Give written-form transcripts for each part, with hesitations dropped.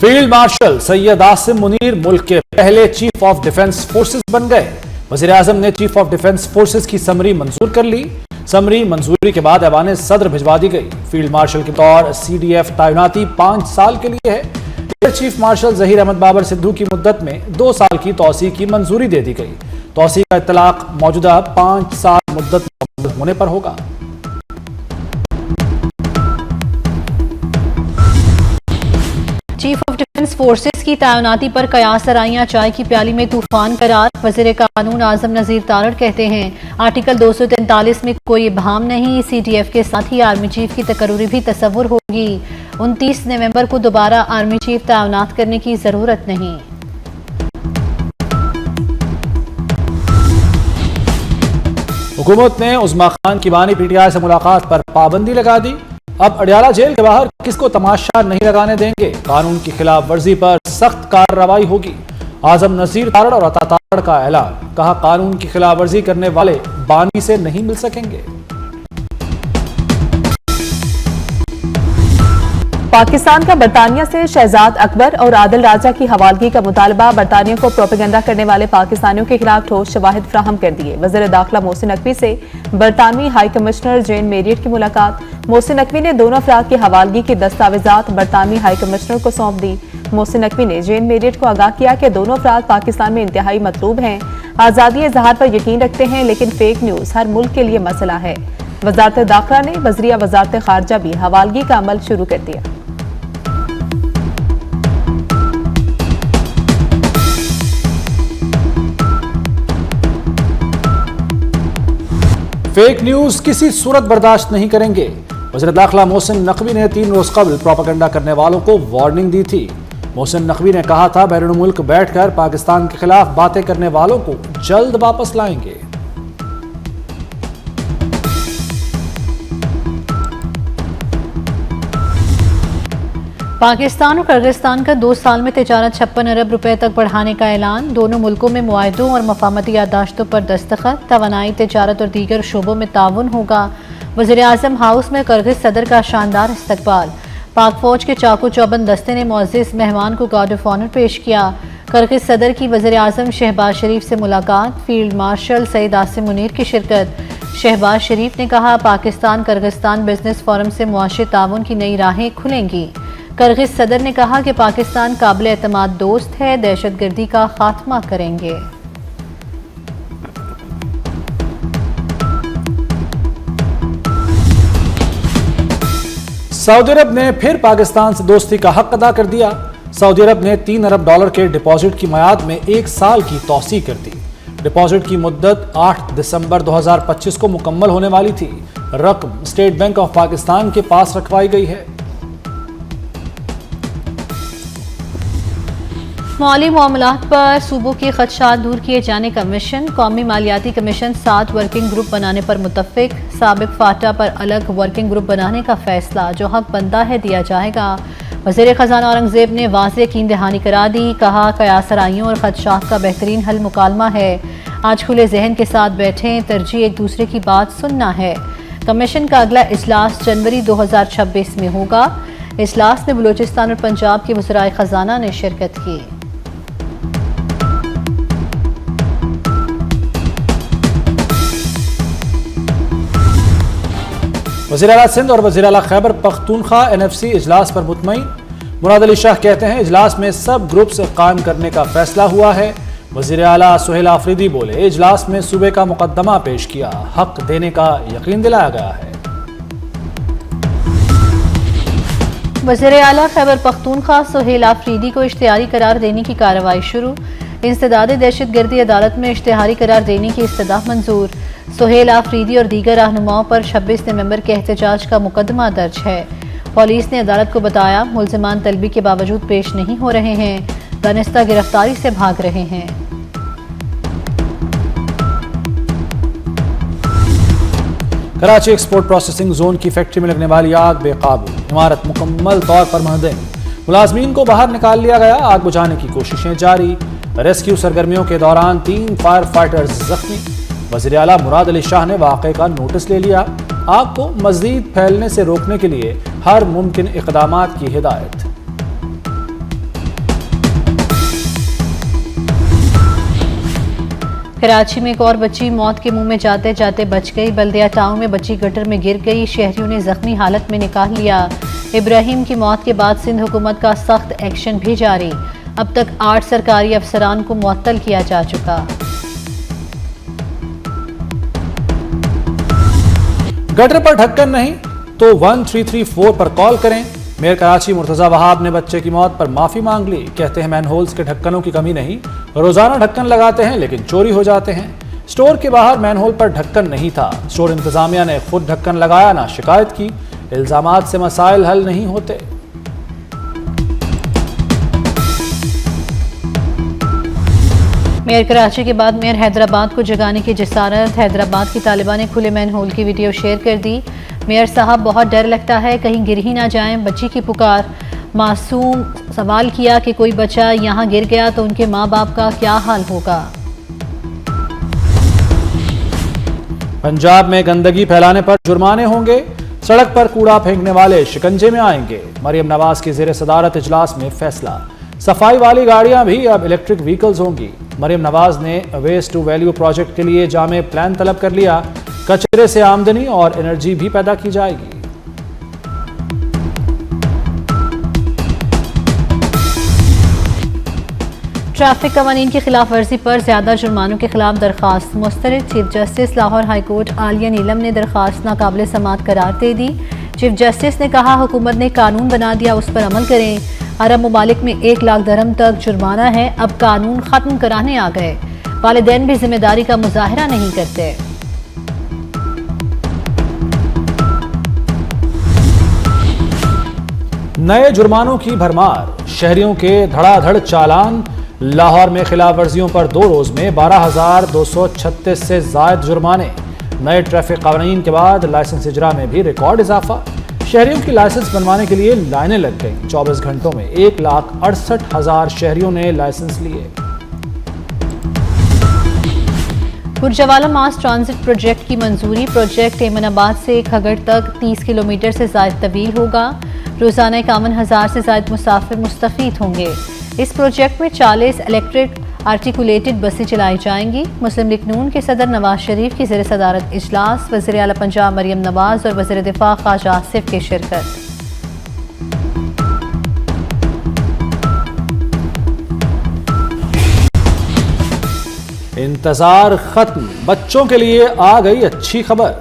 Field marshal Syed Asim Munir मुल्क के पहले चीफ ऑफ डिफेंस फोर्सेस बन गए। वजीर आजम ने चीफ ऑफ डिफेंस फोर्सेस की समरी मंजूर कर ली। समरी मंजूरी के बाद ऐवान सदर भिजवा दी गई। फील्ड मार्शल के तौर CDF तैनाती 5 साल के लिए है। Air chief marshal Zaheer Ahmed Babar Sidhu की मुद्दत में 2 साल की तौसी की मंजूरी दे दी गई। तौसी का इतलाक मौजूदा 5 साल मुद्दत होने पर होगा। चीफ ऑफ डिफेंस फोर्सेस की तैनाती पर कयास सराइयां चाय की प्याली में तूफान करार। वज़ीर कानून आजम नज़ीर तारड़ कहते हैं आर्टिकल 243 में कोई इबहम नहीं। CTF के साथ ही आर्मी चीफ की तकर्री भी तस्वुर होगी। 29 नवंबर को दोबारा आर्मी चीफ तैनात करने की जरूरत नहीं। हुकूमत ने उस्मा खान की बानी PTI से मुलाकात पर पाबंदी लगा दी। अब अडियाला जेल के बाहर किसको तमाशा नहीं लगाने देंगे। कानून की खिलाफ वर्जी पर सख्त कार्रवाई होगी। आजम नज़ीर तारड़ और अता तारड़ का ऐलान। कहा कानून की खिलाफ वर्जी करने वाले बानी से नहीं मिल सकेंगे। पाकिस्तान का बरतानिया से शहजाद अकबर और आदिल राजा की हवालगी का मुतालबा। बरतानिया को प्रोपेगेंडा करने वाले पाकिस्तानियों के खिलाफ ठोस शवाहिद फ्राहम कर दिए। वज़ीर दाखिला मोहसिन नकवी से बरतानवी हाई कमिश्नर जेन मेरियट की मुलाकात। मोहसिन नकवी ने दोनों अफराद की हवालगी की दस्तावेजात बरतानवी हाई कमिश्नर को सौंप दी। मोहसिन नकवी ने जेन मेरियट को आगाह किया कि दोनों अफराद पाकिस्तान में इंतहाई मतलूब हैं, आज़ादी इज़हार पर यकीन रखते हैं, लेकिन फेक न्यूज़ हर मुल्क के लिए मसला है। वजारत दाखिला ने वज़ीरिया वजारत खारजा भी हवालगी का अमल शुरू कर दिया। फेक न्यूज किसी सूरत बर्दाश्त नहीं करेंगे। वज़ीर दाखिला मोहसिन नकवी ने 3 रोज कबल प्रोपेगेंडा करने वालों को वार्निंग दी थी। मोहसिन नकवी ने कहा था बैरून मुल्क बैठकर पाकिस्तान के खिलाफ बातें करने वालों को जल्द वापस लाएंगे। पाकिस्तान और किर्गिस्तान का 2 साल में तिजारत 56 अरब रुपए तक बढ़ाने का ऐलान। दोनों मुल्कों में मुआहदों और मफाहमती याददाश्तों पर दस्तखत। तवानाई, तिजारत और दीगर शोबों में ताउन होगा। वज़ीर आज़म हाउस में किर्गिज सदर का शानदार इस्तकबाल। पाक फौज के चाकू चौबंद दस्ते ने मुअज़्ज़िज़ मेहमान को गार्ड ऑफ ऑनर पेश किया। किर्गिज सदर की वज़ीर आज़म शहबाज शरीफ से मुलाकात। फील्ड मार्शल सैयद आसिम मुनीर की शिरकत। शहबाज शरीफ ने कहा पाकिस्तान किर्गिस्तान बिजनेस फोरम से मुआशी ताउन की नई राहें खुलेंगी। किर्गिज सदर ने कहा कि पाकिस्तान काबिल एतमाद दोस्त है, दहशतगर्दी का खात्मा करेंगे। सऊदी अरब ने फिर पाकिस्तान से दोस्ती का हक अदा कर दिया। सऊदी अरब ने $3 अरब के डिपॉजिट की मियाद में 1 साल की तौसी कर दी। डिपॉजिट की मुद्दत 8 दिसंबर 2025 को मुकम्मल होने वाली थी। रकम स्टेट बैंक ऑफ पाकिस्तान के पास रखवाई गई है। माली मामलात पर सूबों के खदशात दूर किए जाने का मिशन। कौमी मालियाती कमीशन 7 वर्किंग ग्रुप बनाने पर मुत्तफिक। साबिक फाटा पर अलग वर्किंग ग्रुप बनाने का फैसला। जो हक बनता है दिया जाएगा। वज़ीर ख़जाना औरंगज़ेब ने वाज़ेह यकीन दहानी करा दी। कहा कयासराइयों और खदशात का बेहतरीन हल मुकालमा है। आज खुले जहन के साथ बैठें, तरजीह एक दूसरे की बात सुनना है। कमीशन का अगला इजलास जनवरी 2026 में होगा। इजलास में बलूचिस्तान और पंजाब के वज़राए ख़जाना ने शिरकत की। वज़ीर आला सिंध और वज़ीर आला खैबर पख्तूनख्वा NFC इजलास पर मुतमईन। मुराद अली शाह कहते हैं इजलास में सब ग्रुप्स कायम करने का फैसला हुआ है। वज़ीर आला सुहेल आफरीदी बोले इजलास में सूबे का मुकदमा पेश किया, हक देने का यकीन दिलाया गया है। वज़ीर आला खैबर पख्तूनख्वा सुहेल आफरीदी को इश्तिहारी करार देने की कार्रवाई शुरू। इंसदाद दहशतगर्दी अदालत में इश्तिहारी करार देने की इस्तदा मंजूर। सुहेल आफरीदी और दीगर रहनुमाओं पर 26 नवंबर के एहतजाज का मुकदमा दर्ज है। पुलिस ने अदालत को बताया मुल्ज़िमान तलबी के बावजूद पेश नहीं हो रहे हैं, दानिस्ता गिरफ्तारी से भाग रहे हैं। कराची एक्सपोर्ट प्रोसेसिंग जोन की फैक्ट्री में लगने वाली आग बेकाबू। इमारत मुकम्मल तौर पर महदूद। मुलाजमीन को बाहर निकाल लिया गया। आग बुझाने की कोशिशें जारी। रेस्क्यू सरगर्मियों के दौरान 3 फायर फाइटर्स जख्मी। वज़ीर आला मुराद अली शाह ने वाक़े का नोटिस ले लिया। आग को मज़ीद फैलने से रोकने के लिए हर मुमकिन इक़दामात की हिदायत। कराची में एक और बच्ची मौत के मुंह में जाते जाते बच गई। बल्दिया टाउन में बच्ची गटर में गिर गई, शहरियों ने जख्मी हालत में निकाल लिया। इब्राहिम की मौत के बाद सिंध हुकूमत का सख्त एक्शन भी जारी। अब तक 8 सरकारी अफसरान को मुअत्तल किया जा चुका। गटर पर ढक्कन नहीं तो 1334 पर कॉल करें। मेयर कराची मुर्तजा वहाब ने बच्चे की मौत पर माफी मांग ली। कहते हैं मैनहोल्स के ढक्कनों की कमी नहीं, रोजाना ढक्कन लगाते हैं लेकिन चोरी हो जाते हैं। स्टोर के बाहर मैनहोल पर ढक्कन नहीं था, स्टोर इंतजामिया ने खुद ढक्कन लगाया, ना शिकायत की। इल्जामात से मसाइल हल नहीं होते। मेयर कराची के बाद मेयर हैदराबाद को जगाने की जसारत। हैदराबाद की तालिबान ने खुले मैन होल की वीडियो शेयर कर दी। मेयर साहब बहुत डर लगता है, कहीं गिर ही ना जाएं। बच्ची की पुकार। मासूम सवाल किया कि कोई बच्चा यहाँ गिर गया तो उनके माँ बाप का क्या हाल होगा। पंजाब में गंदगी फैलाने पर जुर्माने होंगे, सड़क पर कूड़ा फेंकने वाले शिकंजे में आएंगे। मरियम नवाज की जेर सदारत इजलास में फैसला। सफाई वाली गाड़ियां भी अब इलेक्ट्रिक व्हीकल्स होंगी। मरियम नवाज ने वेस्ट टू वैल्यू प्रोजेक्ट के लिए जामे प्लान तलब कर लिया। कचरे से आमदनी और एनर्जी भी पैदा की जाएगी। ट्रैफिक कवानीन की खिलाफ वर्जी पर ज्यादा जुर्मानों के खिलाफ दरखास्त मुस्तरद। Chief justice Lahore high court आलिया नीलम ने दरखास्त नाकाबिल समाअत करार दे दी। चीफ जस्टिस ने कहा हुकूमत ने कानून बना दिया, उस पर अमल करें। अरब मुमालिक में 1 लाख दरहम तक जुर्माना है, अब कानून खत्म कराने आ गए। वालिदैन भी जिम्मेदारी का मुजाहिरा नहीं करते। नए जुर्मानों की भरमार, शहरियों के धड़ाधड़ चालान। लाहौर में खिलाफ वर्जियों पर 2 रोज में 12,236 से जायद जुर्माने। नए ट्रैफिक कानून के बाद लाइसेंस इजरा में भी रिकॉर्ड इजाफा। शहरियों की लाइसेंस बनवाने के लिए लाइनें लग गईं। 24 घंटों में 1,68,000 शहरियों ने लाइसेंस लिए। गुरजवाला मास ट्रांजिट प्रोजेक्ट की मंजूरी। प्रोजेक्ट एमनाबाद से खगड़ तक 30 किलोमीटर से ज्यादा तवील होगा। रोजाना 51,000 से ज्यादा मुसाफिर मुस्तफीद होंगे। इस प्रोजेक्ट में 40 इलेक्ट्रिक आर्टिकुलेटेड बसें चलाई जाएंगी। मुस्लिम लीग नून के सदर नवाज शरीफ की ज़ेर सदारत इजलास। वज़ीर आला पंजाब मरियम नवाज और वज़ीर दिफा ख्वाजा आसिफ की शिरकत। इंतजार खत्म, बच्चों के लिए आ गई अच्छी खबर।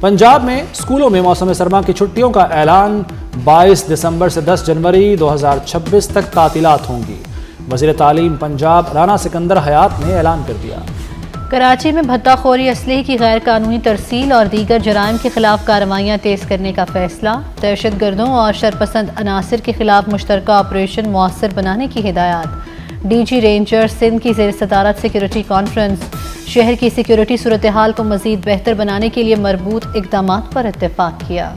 पंजाब में स्कूलों में मौसम सरमा की छुट्टियों का ऐलान। 22 दिसंबर से 10 जनवरी 2026 तक तातीलात होंगी। वज़ीर तालीम पंजाब राना सिकंदर हयात ने ऐलान कर दिया। कराची में भत्ताखोरी, असलहे की गैर कानूनी तरसील और दीगर जराइम के खिलाफ कार्रवाइयाँ तेज करने का फैसला। दहशतगर्दों और शरपसंद अनासर के खिलाफ मुश्तरका ऑपरेशन मौसर बनाने की हिदायत। डीजी रेंजर सिंध की ज़ेर सदारत सिक्योरिटी कॉन्फ्रेंस। शहर की सिक्योरिटी सूरत हाल को मज़ीद बेहतर बनाने के लिए मरबूत इक़दामात पर इत्तेफाक किया।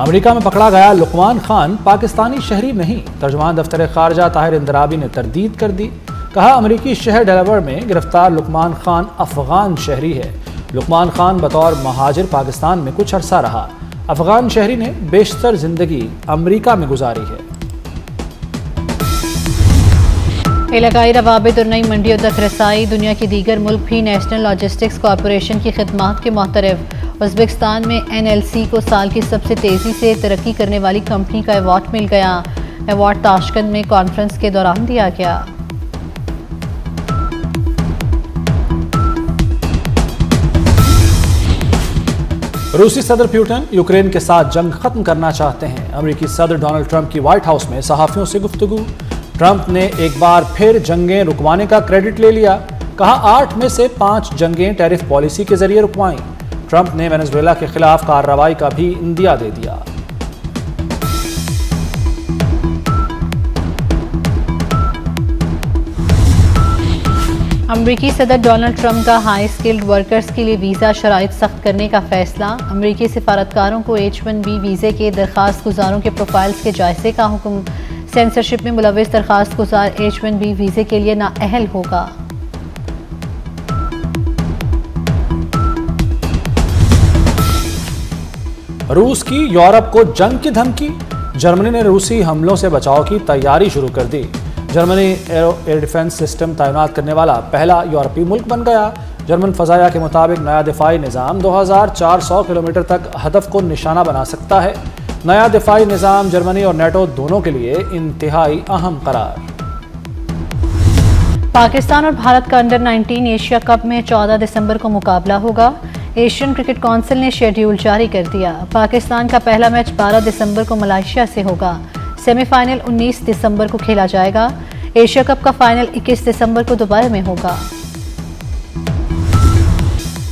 अमेरिका में पकड़ा गया लुकमान खान पाकिस्तानी शहरी नहीं। तर्जुमान दफ्तर खारजा ताहिर इंदराबी ने तरदीद कर दी। कहा अमेरिकी शहर डेलावेयर में गिरफ्तार लुकमान खान अफगान शहरी है। लुकमान खान बतौर महाजिर पाकिस्तान में कुछ अरसा रहा। अफगान शहरी ने बेशतर जिंदगी अमेरिका में गुजारी है। इलाकाई रवाबित और नई मंडियों तक रसाई। दुनिया के दीगर मुल्क भी नेशनल लॉजिस्टिक्स कॉरपोरेशन की खिदमात के मोहतरफ। उज़्बेकिस्तान में NLC को साल की सबसे तेज़ी से तरक्की करने वाली कंपनी का अवार्ड मिल गया। अवार्ड ताशकंद में कॉन्फ्रेंस के दौरान दिया गया। रूसी सदर पुतिन यूक्रेन के साथ जंग खत्म करना चाहते हैं। अमेरिकी सदर डोनाल्ड ट्रंप की व्हाइट हाउस में सहाफियों से गुफ्तगू। ट्रंप ने एक बार फिर जंगें रुकवाने का क्रेडिट ले लिया। कहा 8 में से 5 जंगें टैरिफ पॉलिसी के जरिए रुकवाईं। ट्रंप ने वेनेजुएला के खिलाफ कार्रवाई का भी इंदिया दे दिया। अमरीकी सदर डोनाल्ड ट्रंप का हाई स्किल्ड वर्कर्स के लिए वीज़ा शराइत सख्त करने का फैसला। अमरीकी सिफारतकारों को H1B वीज़े के दरखास्त गुजारों के प्रोफाइल्स के जायजे का हुक्म। सेंसरशिप में मुलविस दरखास्त गुजार H1B वीज़े के लिए नाअहल होगा। रूस की यूरोप को जंग की धमकी। जर्मनी ने रूसी हमलों से बचाव की तैयारी शुरू कर दी। जर्मनी एयर डिफेंस सिस्टम तैनात करने वाला पहला यूरोपीय मुल्क बन गया। जर्मन फजाया के मुताबिक नया दिफाई निज़ाम 2400 किलोमीटर तक हदफ को निशाना बना सकता है। नया दिफाई निज़ाम जर्मनी और नेटो दोनों के लिए इंतहाई अहम करार। पाकिस्तान और भारत का अंडर 19 एशिया कप में 14 दिसंबर को मुकाबला होगा। एशियन क्रिकेट काउंसिल ने शेड्यूल जारी कर दिया। पाकिस्तान का पहला मैच 12 दिसंबर को मलेशिया से होगा। सेमीफाइनल 19 दिसंबर को खेला जाएगा। एशिया कप का फाइनल 21 दिसंबर को दुबई में होगा।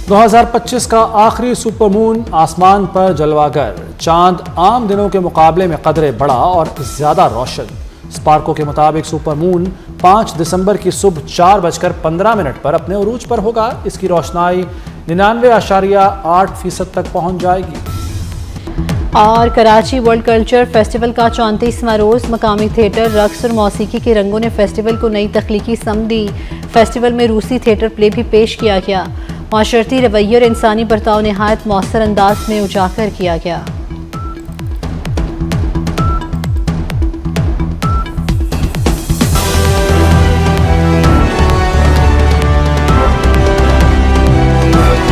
2025 का आखिरी सुपरमून आसमान पर जलवागर। चांद आम दिनों के मुकाबले में कदरे बड़ा और ज्यादा रोशन। स्पार्को के मुताबिक सुपरमून 5 दिसंबर की सुबह 4:15 पर अपने उरूज पर होगा। इसकी रोशनाई 99.8% तक पहुंच जाएगी। और कराची वर्ल्ड कल्चर फेस्टिवल का 34वां रोज मकामी थिएटर, रक्स और मौसीकी के रंगों ने फेस्टिवल को नई तख्लीकी सम दी। फेस्टिवल में रूसी थिएटर प्ले भी पेश किया गया। माशरती रवैये और इंसानी बर्ताव नहायत मौसर अंदाज में उजागर किया गया।